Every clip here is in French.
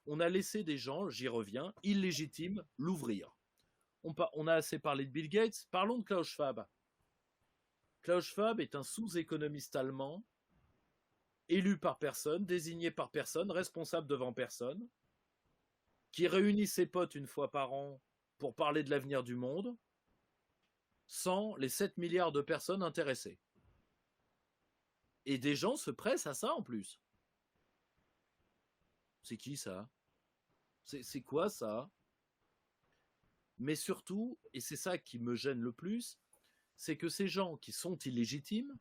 on a laissé des gens, j'y reviens, illégitimes, l'ouvrir. On a assez parlé de Bill Gates, parlons de Klaus Schwab. Klaus Schwab est un sous-économiste allemand, élu par personne, désigné par personne, responsable devant personne, qui réunit ses potes une fois par an pour parler de l'avenir du monde, sans les 7 milliards de personnes intéressées. Et des gens se pressent à ça en plus. C'est qui ça? C'est quoi ça? Mais surtout, et c'est ça qui me gêne le plus, c'est que ces gens qui sont illégitimes,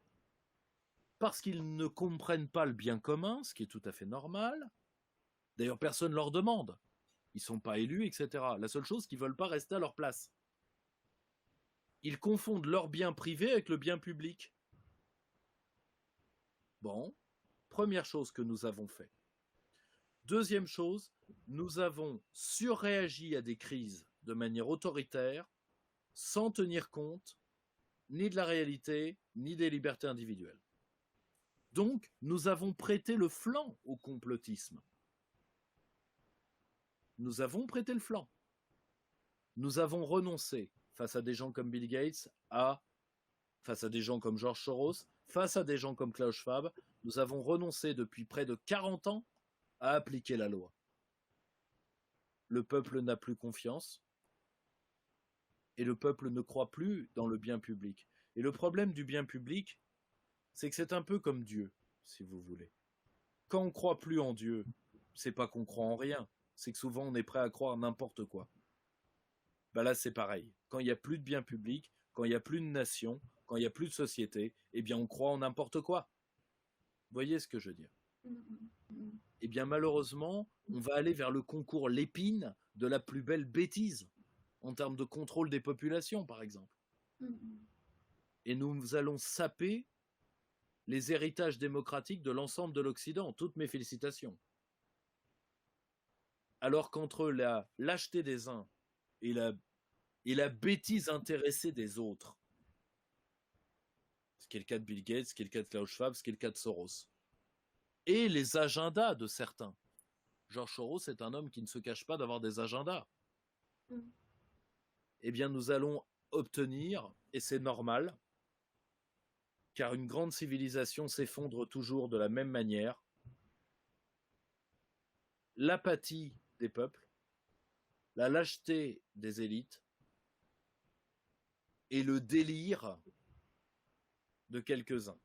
parce qu'ils ne comprennent pas le bien commun, ce qui est tout à fait normal, d'ailleurs personne ne leur demande, ils ne sont pas élus, etc. La seule chose, c'est qu'ils ne veulent pas rester à leur place. Ils confondent leur bien privé avec le bien public. Bon, première chose que nous avons fait. Deuxième chose, nous avons surréagi à des crises de manière autoritaire, sans tenir compte ni de la réalité, ni des libertés individuelles. Donc, nous avons prêté le flanc au complotisme. Nous avons prêté le flanc. Nous avons renoncé, face à des gens comme Bill Gates, face à des gens comme George Soros, face à des gens comme Klaus Schwab, nous avons renoncé depuis près de 40 ans à appliquer la loi. Le peuple n'a plus confiance et le peuple ne croit plus dans le bien public. Et le problème du bien public, c'est que c'est un peu comme Dieu, si vous voulez. Quand on ne croit plus en Dieu, c'est pas qu'on croit en rien, c'est que souvent on est prêt à croire n'importe quoi. Ben là c'est pareil. Quand il n'y a plus de bien public, quand il n'y a plus de nation, quand il n'y a plus de société, eh bien on croit en n'importe quoi. Vous voyez ce que je veux dire? Eh bien malheureusement, on va aller vers le concours Lépine de la plus belle bêtise, en termes de contrôle des populations par exemple. Et nous allons saper les héritages démocratiques de l'ensemble de l'Occident. Toutes mes félicitations. Alors qu'entre la lâcheté des uns et la bêtise intéressée des autres, ce qui est le cas de Bill Gates, ce qui est le cas de Klaus Schwab, ce qui est le cas de Soros, et les agendas de certains. George Soros est un homme qui ne se cache pas d'avoir des agendas. Eh bien, nous allons obtenir, et c'est normal, car une grande civilisation s'effondre toujours de la même manière, l'apathie des peuples, la lâcheté des élites et le délire de quelques-uns.